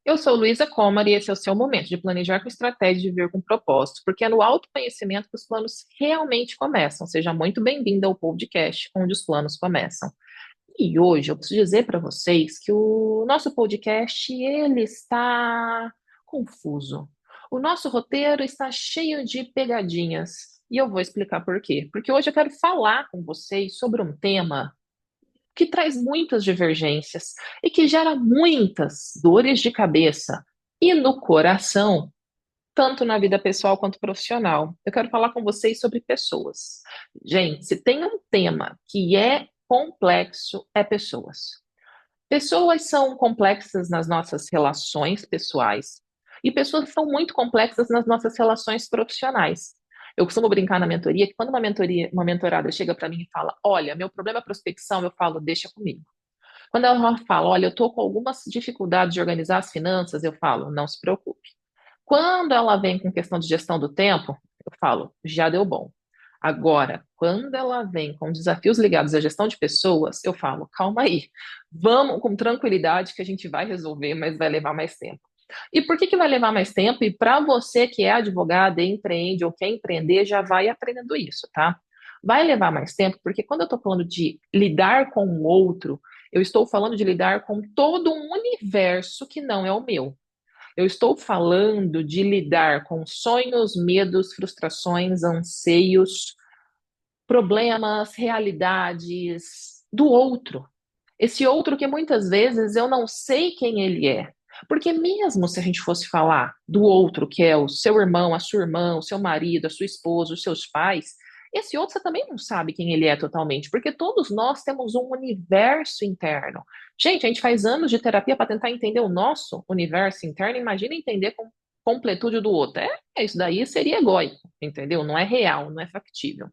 Eu sou Luísa Comar e esse é o seu momento de planejar com estratégia e viver com propósito, porque é no autoconhecimento que os planos realmente começam. Seja muito bem-vindo ao podcast, onde os planos começam. E hoje eu preciso dizer para vocês que o nosso podcast ele está confuso. O nosso roteiro está cheio de pegadinhas. E eu vou explicar por quê. Porque hoje eu quero falar com vocês sobre um tema que traz muitas divergências e que gera muitas dores de cabeça e no coração, tanto na vida pessoal quanto profissional. Eu quero falar com vocês sobre pessoas. Gente, se tem um tema que é complexo, é pessoas. Pessoas são complexas nas nossas relações pessoais e pessoas são muito complexas nas nossas relações profissionais. Eu costumo brincar na mentoria que quando uma mentorada chega para mim e fala, olha, meu problema é prospecção, eu falo, deixa comigo. Quando ela fala, olha, eu estou com algumas dificuldades de organizar as finanças, eu falo, não se preocupe. Quando ela vem com questão de gestão do tempo, eu falo, já deu bom. Agora, quando ela vem com desafios ligados à gestão de pessoas, eu falo, calma aí, vamos com tranquilidade que a gente vai resolver, mas vai levar mais tempo. E por que que vai levar mais tempo? E para você que é advogada, e empreende ou quer empreender, já vai aprendendo isso, tá? Vai levar mais tempo, porque quando eu estou falando de lidar com o outro, eu estou falando de lidar com todo um universo que não é o meu. Eu estou falando de lidar com sonhos, medos, frustrações, anseios, problemas, realidades do outro. Esse outro que muitas vezes eu não sei quem ele é. Porque mesmo se a gente fosse falar do outro, que é o seu irmão, a sua irmã, o seu marido, a sua esposa, os seus pais, esse outro você também não sabe quem ele é totalmente, porque todos nós temos um universo interno. Gente, a gente faz anos de terapia para tentar entender o nosso universo interno, imagina entender com completude do outro. Isso daí seria egóico, entendeu? Não é real, não é factível.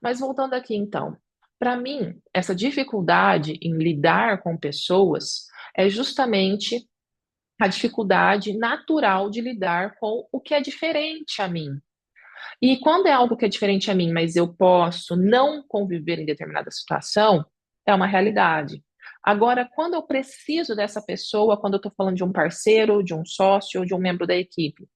Mas voltando aqui então, para mim, essa dificuldade em lidar com pessoas é justamente a dificuldade natural de lidar com o que é diferente a mim. E quando é algo que é diferente a mim, mas eu posso não conviver em determinada situação, é uma realidade. Agora, quando eu preciso dessa pessoa, quando eu estou falando de um parceiro, de um sócio ou de um membro da equipe,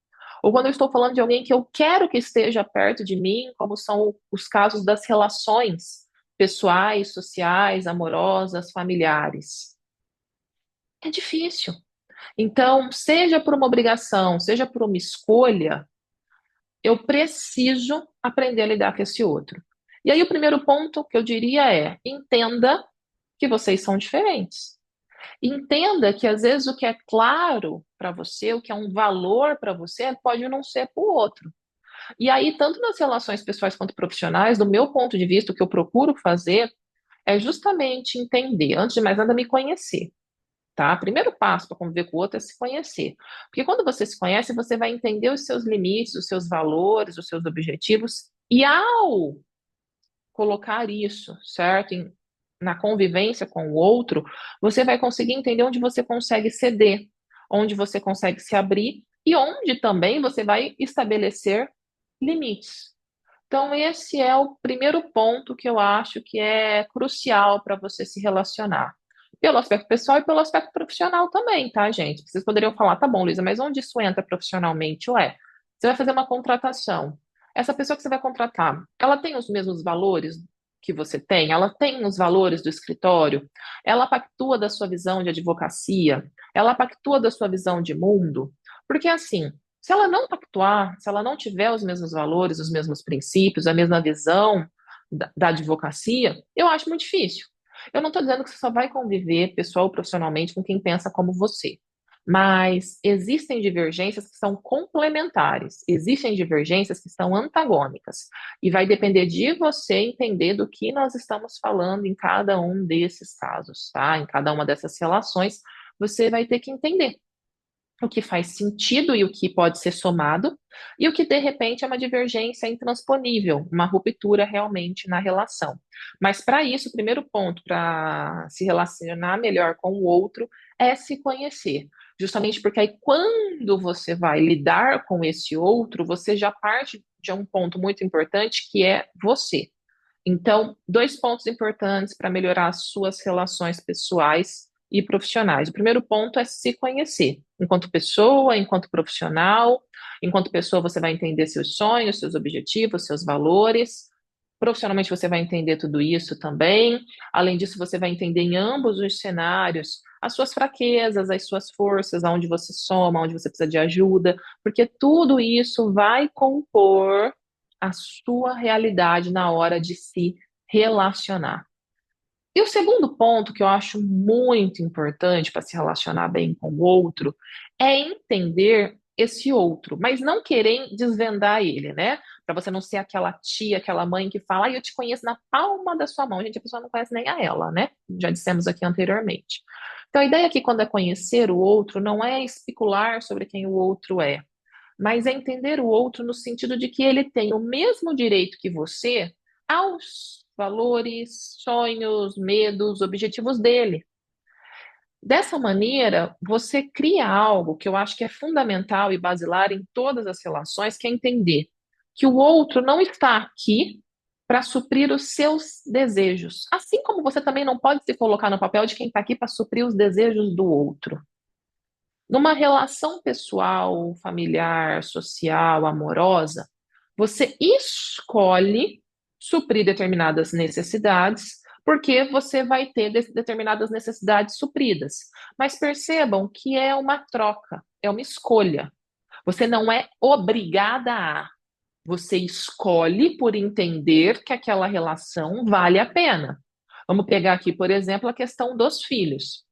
ou quando eu estou falando de alguém que eu quero que esteja perto de mim, como são os casos das relações pessoais, sociais, amorosas, familiares. É difícil. Então, seja por uma obrigação, seja por uma escolha, eu preciso aprender a lidar com esse outro. E aí, o primeiro ponto que eu diria é: entenda que vocês são diferentes. Entenda que às vezes o que é claro para você, o que é um valor para você, pode não ser para o outro. E aí, tanto nas relações pessoais quanto profissionais, do meu ponto de vista, o que eu procuro fazer é justamente entender, antes de mais nada, me conhecer, tá? Primeiro passo para conviver com o outro é se conhecer. Porque quando você se conhece, você vai entender os seus limites, os seus valores, os seus objetivos, e ao colocar isso, certo? Na convivência com o outro, você vai conseguir entender onde você consegue ceder, onde você consegue se abrir e onde também você vai estabelecer limites. Então, esse é o primeiro ponto que eu acho que é crucial para você se relacionar. Pelo aspecto pessoal e pelo aspecto profissional também, tá, gente? Vocês poderiam falar, tá bom, Luísa, mas onde isso entra profissionalmente? Ué, você vai fazer uma contratação. Essa pessoa que você vai contratar, ela tem os mesmos valores que você tem? Ela tem os valores do escritório? Ela pactua da sua visão de advocacia? Ela pactua da sua visão de mundo? Porque assim, se ela não pactuar, se ela não tiver os mesmos valores, os mesmos princípios, a mesma visão da advocacia, eu acho muito difícil. Eu não estou dizendo que você só vai conviver pessoal ou profissionalmente com quem pensa como você, mas existem divergências que são complementares, existem divergências que são antagônicas, e vai depender de você entender do que nós estamos falando em cada um desses casos, tá? Em cada uma dessas relações, você vai ter que entender o que faz sentido e o que pode ser somado, e o que de repente é uma divergência intransponível, uma ruptura realmente na relação. Mas para isso, o primeiro ponto para se relacionar melhor com o outro é se conhecer. Justamente porque aí, quando você vai lidar com esse outro, você já parte de um ponto muito importante que é você. Então, dois pontos importantes para melhorar as suas relações pessoais e profissionais. O primeiro ponto é se conhecer, enquanto pessoa, enquanto profissional. Enquanto pessoa, você vai entender seus sonhos, seus objetivos, seus valores. Profissionalmente, você vai entender tudo isso também. Além disso, você vai entender em ambos os cenários as suas fraquezas, as suas forças, aonde você soma, onde você precisa de ajuda, porque tudo isso vai compor a sua realidade na hora de se relacionar. E o segundo ponto que eu acho muito importante para se relacionar bem com o outro é entender esse outro, mas não querer desvendar ele, né? Para você não ser aquela tia, aquela mãe que fala, eu te conheço na palma da sua mão. Gente, a pessoa não conhece nem a ela, né? Já dissemos aqui anteriormente. Então, a ideia aqui, quando é conhecer o outro, não é especular sobre quem o outro é, mas é entender o outro no sentido de que ele tem o mesmo direito que você aos valores, sonhos, medos, objetivos dele. Dessa maneira, você cria algo que eu acho que é fundamental e basilar em todas as relações, que é entender que o outro não está aqui para suprir os seus desejos. Assim como você também não pode se colocar no papel de quem está aqui para suprir os desejos do outro. Numa relação pessoal, familiar, social, amorosa, você escolhe suprir determinadas necessidades, porque você vai ter determinadas necessidades supridas. Mas percebam que é uma troca, é uma escolha. Você não é obrigada a. Você escolhe por entender que aquela relação vale a pena. Vamos pegar aqui, por exemplo, a questão dos filhos.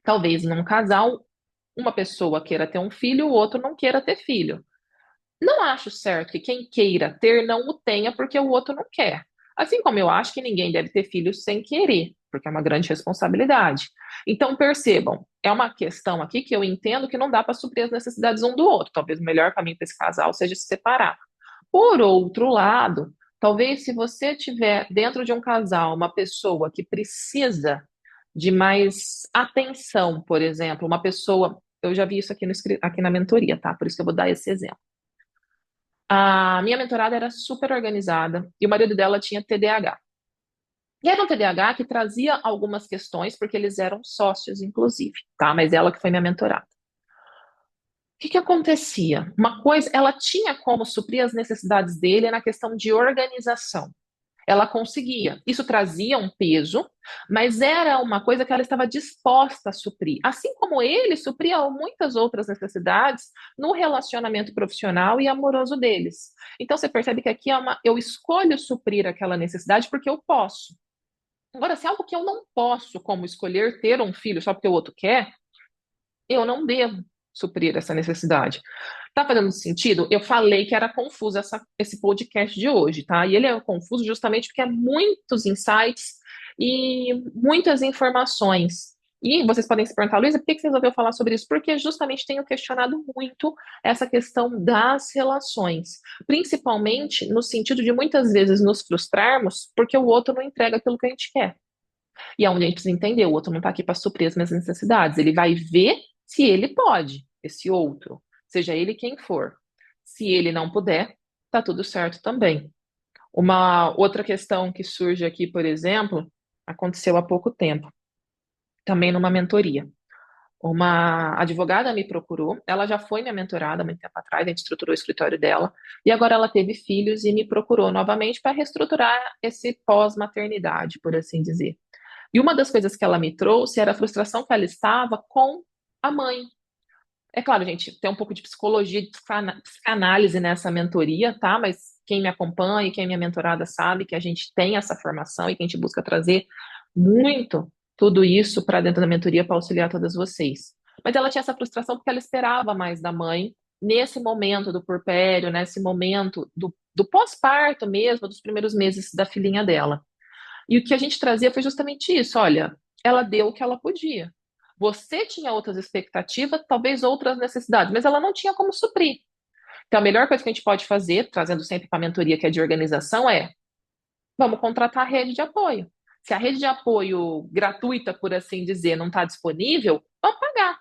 Talvez num casal uma pessoa queira ter um filho, o outro não queira ter filho. Não acho certo que quem queira ter não o tenha porque o outro não quer. Assim como eu acho que ninguém deve ter filhos sem querer, porque é uma grande responsabilidade. Então, percebam, é uma questão aqui que eu entendo que não dá para suprir as necessidades um do outro. Talvez o melhor caminho para esse casal seja se separar. Por outro lado, talvez se você tiver dentro de um casal uma pessoa que precisa de mais atenção, por exemplo, uma pessoa, eu já vi isso aqui, aqui na mentoria, tá? Por isso que eu vou dar esse exemplo. A minha mentorada era super organizada e o marido dela tinha TDAH. E era um TDAH que trazia algumas questões, porque eles eram sócios, inclusive, tá? Mas ela que foi minha mentorada. O que que acontecia? Uma coisa, ela tinha como suprir as necessidades dele na questão de organização. Ela conseguia. Isso trazia um peso, mas era uma coisa que ela estava disposta a suprir. Assim como ele supria muitas outras necessidades no relacionamento profissional e amoroso deles. Então você percebe que aqui eu escolho suprir aquela necessidade porque eu posso. Agora, se é algo que eu não posso, como escolher ter um filho só porque o outro quer, eu não devo suprir essa necessidade. Tá fazendo sentido? Eu falei que era confuso esse podcast de hoje, tá? E ele é confuso justamente porque é muitos insights e muitas informações. E vocês podem se perguntar, Luísa, por que você resolveu falar sobre isso? Porque justamente tenho questionado muito essa questão das relações, principalmente no sentido de muitas vezes nos frustrarmos porque o outro não entrega aquilo que a gente quer. E é onde a gente precisa entender, o outro não está aqui para suprir as minhas necessidades. Ele vai ver se ele pode, esse outro, seja ele quem for. Se ele não puder, tá tudo certo também. Uma outra questão que surge aqui, por exemplo, aconteceu há pouco tempo, também numa mentoria. Uma advogada me procurou, ela já foi minha mentorada há muito tempo atrás, a gente estruturou o escritório dela, e agora ela teve filhos e me procurou novamente para reestruturar esse pós-maternidade, por assim dizer. E uma das coisas que ela me trouxe era a frustração que ela estava com a mãe. É claro, gente, tem um pouco de psicologia, de psicanálise nessa mentoria, tá? Mas quem me acompanha, quem é minha mentorada sabe que a gente tem essa formação e que a gente busca trazer muito tudo isso para dentro da mentoria para auxiliar todas vocês. Mas ela tinha essa frustração porque ela esperava mais da mãe nesse momento do puerpério, nesse momento do pós-parto mesmo, dos primeiros meses da filhinha dela. E o que a gente trazia foi justamente isso: olha, ela deu o que ela podia. Você tinha outras expectativas, talvez outras necessidades, mas ela não tinha como suprir. Então, a melhor coisa que a gente pode fazer, trazendo sempre para a mentoria que é de organização, é vamos contratar a rede de apoio. Se a rede de apoio gratuita, por assim dizer, não está disponível, vamos pagar.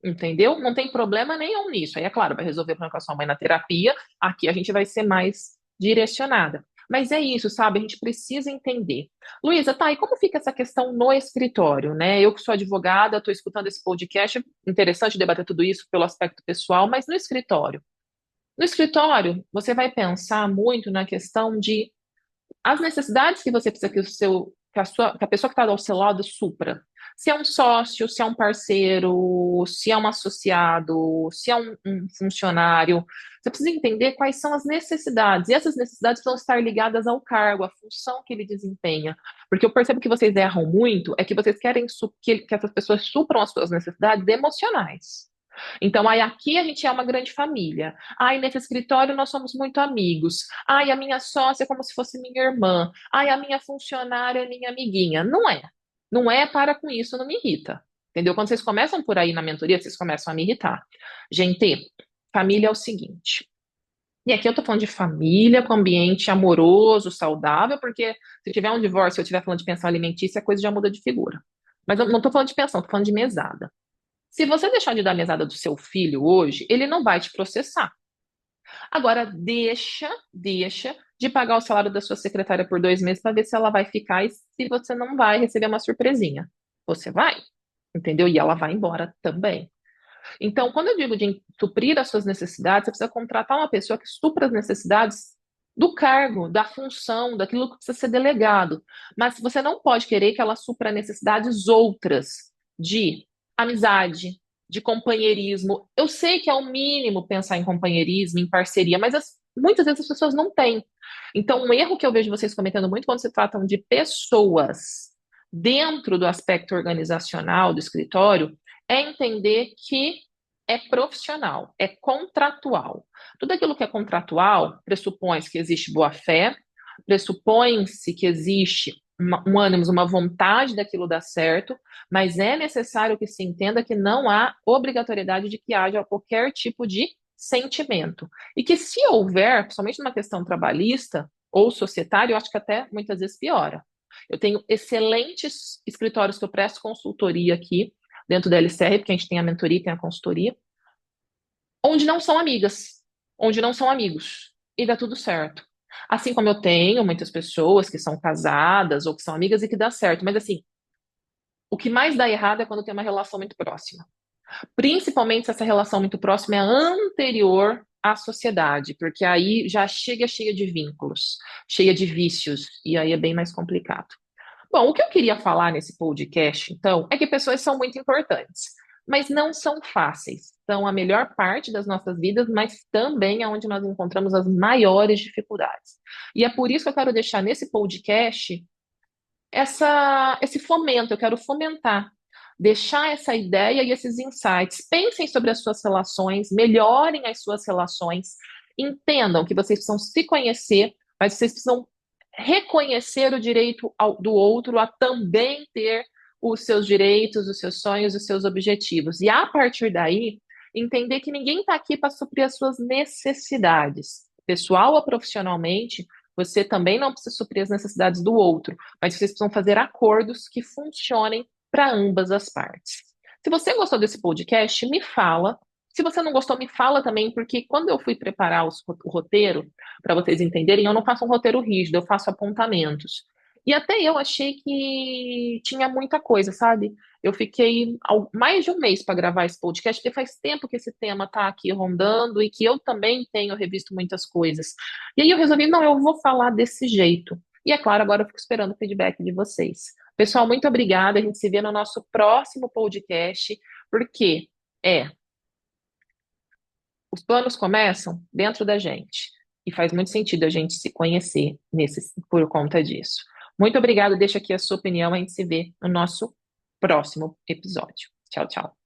Entendeu? Não tem problema nenhum nisso. Aí, é claro, vai resolver o problema com a sua mãe na terapia. Aqui a gente vai ser mais direcionada. Mas é isso, sabe? A gente precisa entender. Luísa, tá, e como fica essa questão no escritório, né? Eu que sou advogada, estou escutando esse podcast, interessante debater tudo isso pelo aspecto pessoal, mas no escritório. No escritório, você vai pensar muito na questão de as necessidades que você precisa que a pessoa que está ao seu lado supra. Se é um sócio, se é um parceiro, se é um associado, se é um funcionário, você precisa entender quais são as necessidades. E essas necessidades vão estar ligadas ao cargo, à função que ele desempenha. Porque eu percebo que vocês erram muito, é que vocês querem que essas pessoas supram as suas necessidades emocionais. Então, aí aqui a gente é uma grande família. Ai, nesse escritório nós somos muito amigos. Ai, a minha sócia é como se fosse minha irmã. Ai, a minha funcionária é minha amiguinha. Não é. Não é, para com isso, não me irrita. Entendeu? Quando vocês começam por aí na mentoria, vocês começam a me irritar. Gente, família é o seguinte. E aqui eu tô falando de família, com ambiente amoroso, saudável, porque se tiver um divórcio, eu estiver falando de pensão alimentícia, a coisa já muda de figura. Mas eu não tô falando de pensão, tô falando de mesada. Se você deixar de dar mesada do seu filho hoje, ele não vai te processar. Agora, deixa de pagar o salário da sua secretária por 2 meses para ver se ela vai ficar e se você não vai receber uma surpresinha. Você vai, entendeu? E ela vai embora também. Então, quando eu digo de suprir as suas necessidades, você precisa contratar uma pessoa que supra as necessidades do cargo, da função, daquilo que precisa ser delegado. Mas você não pode querer que ela supra necessidades outras de amizade, de companheirismo. Eu sei que é o mínimo pensar em companheirismo, em parceria, mas muitas vezes as pessoas não têm. Então, um erro que eu vejo vocês cometendo muito quando se tratam de pessoas dentro do aspecto organizacional do escritório é entender que é profissional, é contratual. Tudo aquilo que é contratual pressupõe-se que existe boa-fé, pressupõe-se que existe um ânimo, uma vontade daquilo dar certo, mas é necessário que se entenda que não há obrigatoriedade de que haja qualquer tipo de sentimento. E que se houver, principalmente numa questão trabalhista ou societária, eu acho que até muitas vezes piora. Eu tenho excelentes escritórios que eu presto consultoria aqui, dentro da LCR, porque a gente tem a mentoria e tem a consultoria, onde não são amigas, onde não são amigos, e dá tudo certo. Assim como eu tenho muitas pessoas que são casadas ou que são amigas e que dá certo, mas assim, o que mais dá errado é quando tem uma relação muito próxima. Principalmente se essa relação muito próxima é anterior à sociedade, porque aí já chega cheia de vínculos, cheia de vícios, e aí é bem mais complicado. Bom, o que eu queria falar nesse podcast, então, é que pessoas são muito importantes, mas não são fáceis. São a melhor parte das nossas vidas, mas também é onde nós encontramos as maiores dificuldades. E é por isso que eu quero deixar nesse podcast esse fomento, eu quero fomentar, deixar essa ideia e esses insights. Pensem sobre as suas relações, melhorem as suas relações, entendam que vocês precisam se conhecer, mas vocês precisam reconhecer o direito do outro a também ter os seus direitos, os seus sonhos, os seus objetivos. E a partir daí, entender que ninguém está aqui para suprir as suas necessidades, pessoal ou profissionalmente. Você também não precisa suprir as necessidades do outro, mas vocês precisam fazer acordos que funcionem para ambas as partes. Se você gostou desse podcast, me fala. Se você não gostou, me fala também, porque quando eu fui preparar o roteiro, para vocês entenderem, eu não faço um roteiro rígido, eu faço apontamentos. E até eu achei que tinha muita coisa, sabe? Eu fiquei mais de um mês para gravar esse podcast, porque faz tempo que esse tema está aqui rondando e que eu também tenho revisto muitas coisas. E aí eu resolvi, não, eu vou falar desse jeito. E é claro, agora eu fico esperando o feedback de vocês. Pessoal, muito obrigada. A gente se vê no nosso próximo podcast, porque é, os planos começam dentro da gente. E faz muito sentido a gente se conhecer por conta disso. Muito obrigada. Deixa aqui a sua opinião. A gente se vê no nosso próximo episódio. Tchau, tchau.